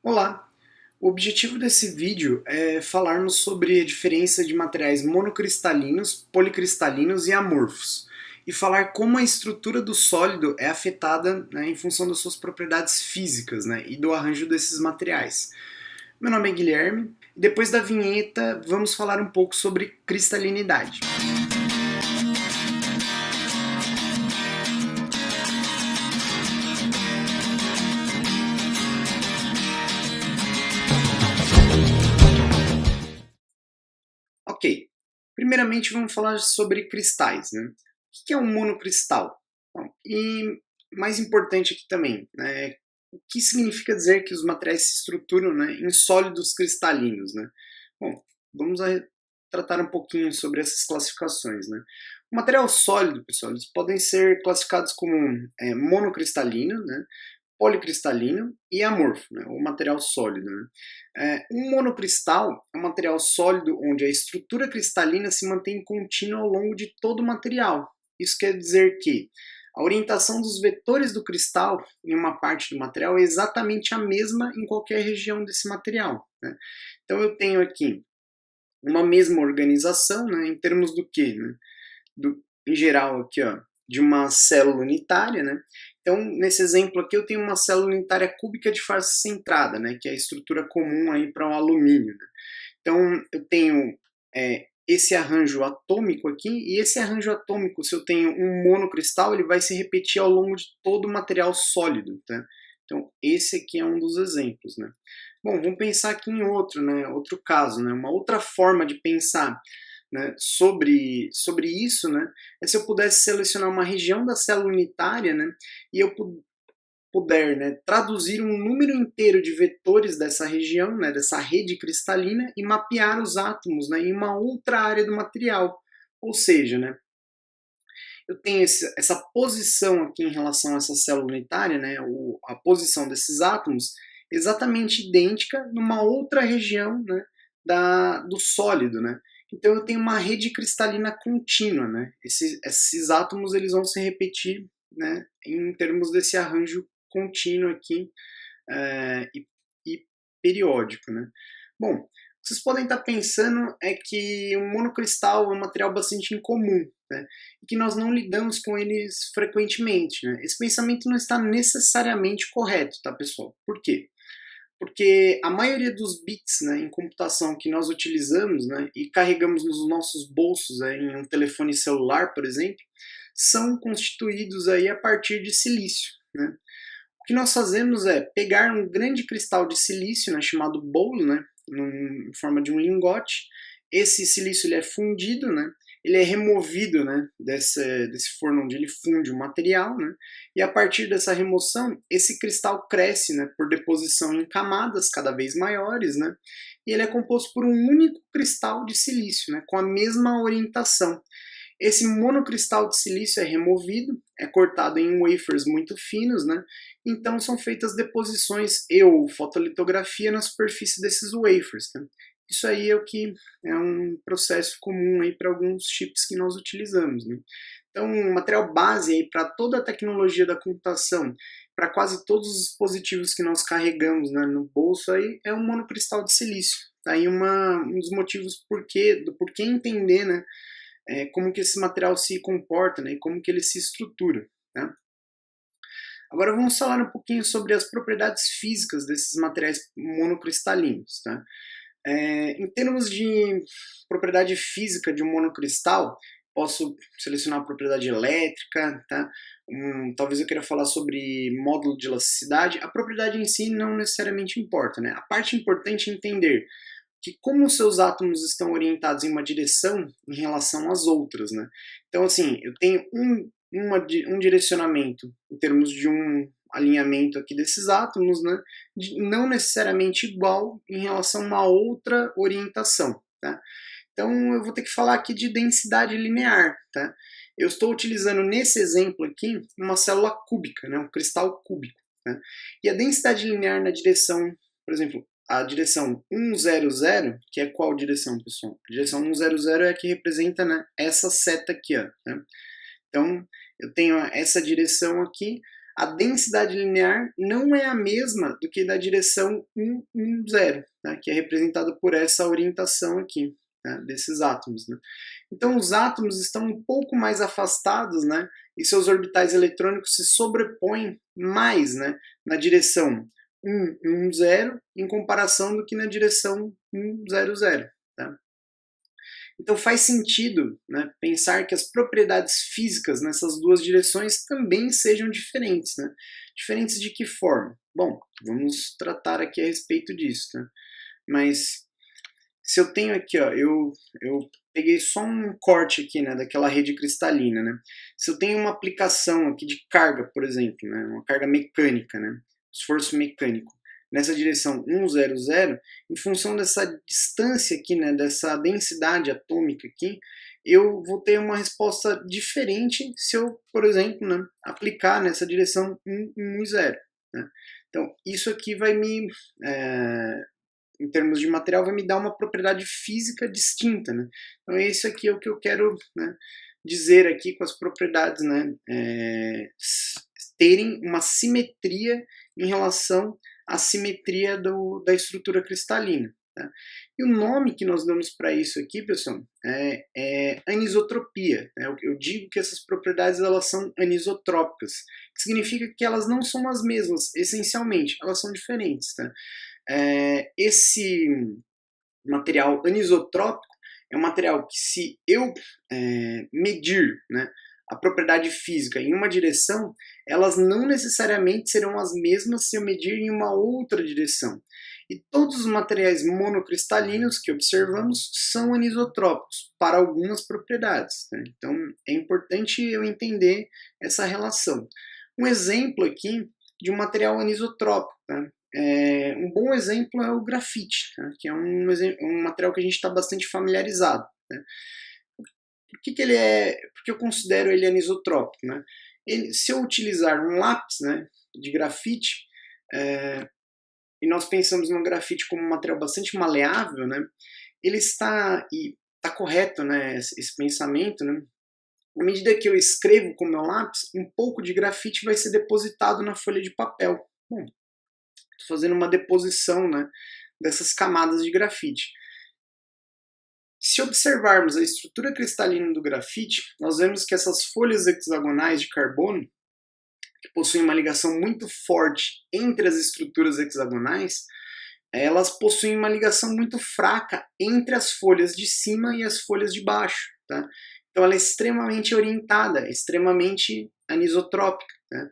Olá! O objetivo desse vídeo é falarmos sobre a diferença de materiais monocristalinos, policristalinos e amorfos, e falar como a estrutura do sólido é afetada, em função das suas propriedades físicas, e do arranjo desses materiais. Meu nome é Guilherme, e depois da vinheta vamos falar um pouco sobre cristalinidade. Ok, primeiramente vamos falar sobre cristais. O que é um monocristal? Bom, e mais importante aqui também, o que significa dizer que os materiais se estruturam, em sólidos cristalinos? Bom, vamos tratar um pouquinho sobre essas classificações. O material sólido, pessoal, eles podem ser classificados como monocristalino, policristalino e amorfo, o material sólido. Um monocristal é um material sólido onde a estrutura cristalina se mantém contínua ao longo de todo o material. Isso quer dizer que a orientação dos vetores do cristal em uma parte do material é exatamente a mesma em qualquer região desse material. Então eu tenho aqui uma mesma organização, em termos do que? Em geral aqui, ó, de uma célula unitária. Então, nesse exemplo aqui, eu tenho uma célula unitária cúbica de face centrada, que é a estrutura comum aí para o alumínio. Então, eu tenho esse arranjo atômico aqui, e esse arranjo atômico, se eu tenho um monocristal, ele vai se repetir ao longo de todo o material sólido. Então, esse aqui é um dos exemplos. Bom, vamos pensar aqui em outro caso, uma outra forma de pensar sobre isso, é se eu pudesse selecionar uma região da célula unitária, e eu puder traduzir um número inteiro de vetores dessa região, dessa rede cristalina, e mapear os átomos em uma outra área do material. Ou seja, eu tenho essa posição aqui em relação a essa célula unitária, a posição desses átomos, exatamente idêntica numa outra região do sólido. Então eu tenho uma rede cristalina contínua. Esses átomos eles vão se repetir em termos desse arranjo contínuo aqui e periódico. Bom, vocês podem estar pensando é que o monocristal é um material bastante incomum, e que nós não lidamos com eles frequentemente. Esse pensamento não está necessariamente correto, tá, pessoal? Por quê? Porque a maioria dos bits em computação que nós utilizamos e carregamos nos nossos bolsos, em um telefone celular, por exemplo, são constituídos aí a partir de silício. O que nós fazemos é pegar um grande cristal de silício, chamado bolo, em forma de um lingote. Esse silício ele é fundido, ele é removido desse forno onde ele funde o material, e a partir dessa remoção, esse cristal cresce por deposição em camadas cada vez maiores, e ele é composto por um único cristal de silício, com a mesma orientação. Esse monocristal de silício é removido, é cortado em wafers muito finos, então são feitas deposições ou fotolitografia na superfície desses wafers. Isso aí é o que é um processo comum para alguns chips que nós utilizamos. Então, o material base para toda a tecnologia da computação, para quase todos os dispositivos que nós carregamos no bolso, aí, é um monocristal de silício. Tá aí um dos motivos do porquê entender como que esse material se comporta e como que ele se estrutura. Agora vamos falar um pouquinho sobre as propriedades físicas desses materiais monocristalinos. Em termos de propriedade física de um monocristal, posso selecionar a propriedade elétrica, talvez eu queira falar sobre módulo de elasticidade. A propriedade em si não necessariamente importa. A parte importante é entender que como os seus átomos estão orientados em uma direção em relação às outras. Então, assim, eu tenho um direcionamento em termos de um alinhamento aqui desses átomos, não necessariamente igual em relação a uma outra orientação. Então, eu vou ter que falar aqui de densidade linear. Eu estou utilizando nesse exemplo aqui uma célula cúbica, um cristal cúbico. E a densidade linear na direção, por exemplo, a direção 100, que é qual direção, pessoal? A direção 100 é a que representa essa seta aqui. Então, eu tenho essa direção aqui. a densidade linear não é a mesma do que da direção 1, 1, 0, né, que é representada por essa orientação aqui, né, desses átomos. Né. Então os átomos estão um pouco mais afastados, né, e seus orbitais eletrônicos se sobrepõem mais, né, na direção 1, 1, 0 em comparação do que na direção 1, 0, 0. Tá? Então faz sentido, né, pensar que as propriedades físicas nessas duas direções também sejam diferentes. Né? Diferentes de que forma? Bom, vamos tratar aqui a respeito disso. Né? Mas se eu tenho aqui, ó, eu peguei só um corte aqui, né, daquela rede cristalina. Né? Se eu tenho uma aplicação aqui de carga, por exemplo, né, uma carga mecânica, né, esforço mecânico, nessa direção 1, 0, 0, em função dessa distância aqui, né, dessa densidade atômica aqui, eu vou ter uma resposta diferente se eu, por exemplo, né, aplicar nessa direção 1, 1, 0. Né? Então, isso aqui vai me, em termos de material, vai me dar uma propriedade física distinta. Né? Então, isso aqui é o que eu quero, né, dizer aqui com as propriedades, né, terem uma simetria em relação à simetria da estrutura cristalina. Tá? E o nome que nós damos para isso aqui, pessoal, é anisotropia. Né? Eu digo que essas propriedades elas são anisotrópicas, que significa que elas não são as mesmas, essencialmente, elas são diferentes. Tá? Esse material anisotrópico é um material que, se eu medir, né, a propriedade física em uma direção, elas não necessariamente serão as mesmas se eu medir em uma outra direção. E todos os materiais monocristalinos que observamos são anisotrópicos para algumas propriedades. Né? Então é importante eu entender essa relação. Um exemplo aqui de um material anisotrópico. Tá? Um bom exemplo é o grafite, tá? Que é um material que a gente está bastante familiarizado. Né? Por que eu considero ele anisotrópico? Né? Se eu utilizar um lápis, né, de grafite, e nós pensamos no grafite como um material bastante maleável, né, ele está correto, né, esse pensamento, né, à medida que eu escrevo com o meu lápis, um pouco de grafite vai ser depositado na folha de papel. Bom, estou fazendo uma deposição, né, dessas camadas de grafite. Se observarmos a estrutura cristalina do grafite, nós vemos que essas folhas hexagonais de carbono, que possuem uma ligação muito forte entre as estruturas hexagonais, elas possuem uma ligação muito fraca entre as folhas de cima e as folhas de baixo. Tá? Então ela é extremamente orientada, extremamente anisotrópica. Tá?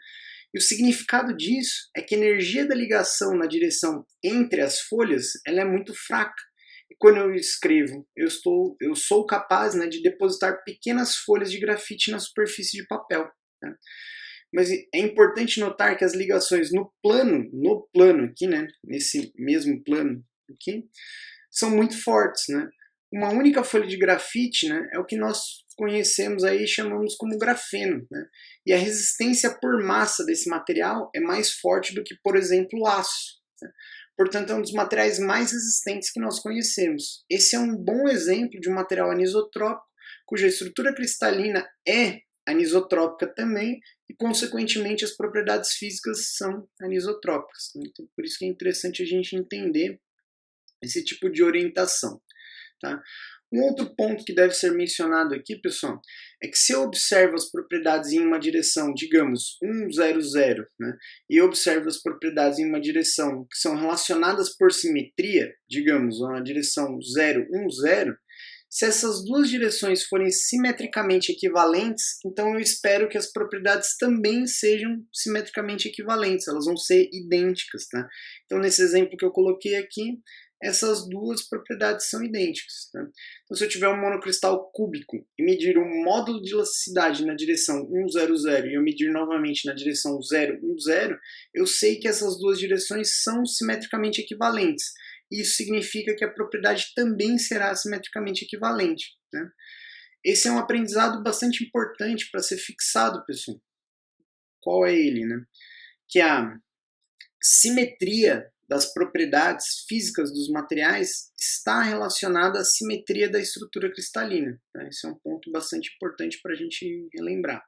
E o significado disso é que a energia da ligação na direção entre as folhas ela é muito fraca. E quando eu escrevo, eu sou capaz, né, de depositar pequenas folhas de grafite na superfície de papel. Tá? Mas é importante notar que as ligações no plano aqui, né, nesse mesmo plano aqui, são muito fortes. Né? Uma única folha de grafite, né, é o que nós conhecemos aí e chamamos como grafeno. Né? E a resistência por massa desse material é mais forte do que, por exemplo, o aço. Né? Portanto, é um dos materiais mais resistentes que nós conhecemos. Esse é um bom exemplo de um material anisotrópico, cuja estrutura cristalina é anisotrópica também, e, consequentemente, as propriedades físicas são anisotrópicas. Então, por isso que é interessante a gente entender esse tipo de orientação. Tá? Um outro ponto que deve ser mencionado aqui, pessoal, é que se eu observo as propriedades em uma direção, digamos, 1, 0, 0, né, e eu observo as propriedades em uma direção que são relacionadas por simetria, digamos, uma direção 0, 1, 0, se essas duas direções forem simetricamente equivalentes, então eu espero que as propriedades também sejam simetricamente equivalentes, elas vão ser idênticas. Tá? Então, nesse exemplo que eu coloquei aqui, essas duas propriedades são idênticas. Tá? Então, se eu tiver um monocristal cúbico e medir um módulo de elasticidade na direção 1, 0, 0 e eu medir novamente na direção 0, 1, 0, eu sei que essas duas direções são simetricamente equivalentes. Isso significa que a propriedade também será simetricamente equivalente. Né? Esse é um aprendizado bastante importante para ser fixado, pessoal. Qual é ele? Né? Que a simetria das propriedades físicas dos materiais está relacionada à simetria da estrutura cristalina. Tá? Esse é um ponto bastante importante para a gente relembrar.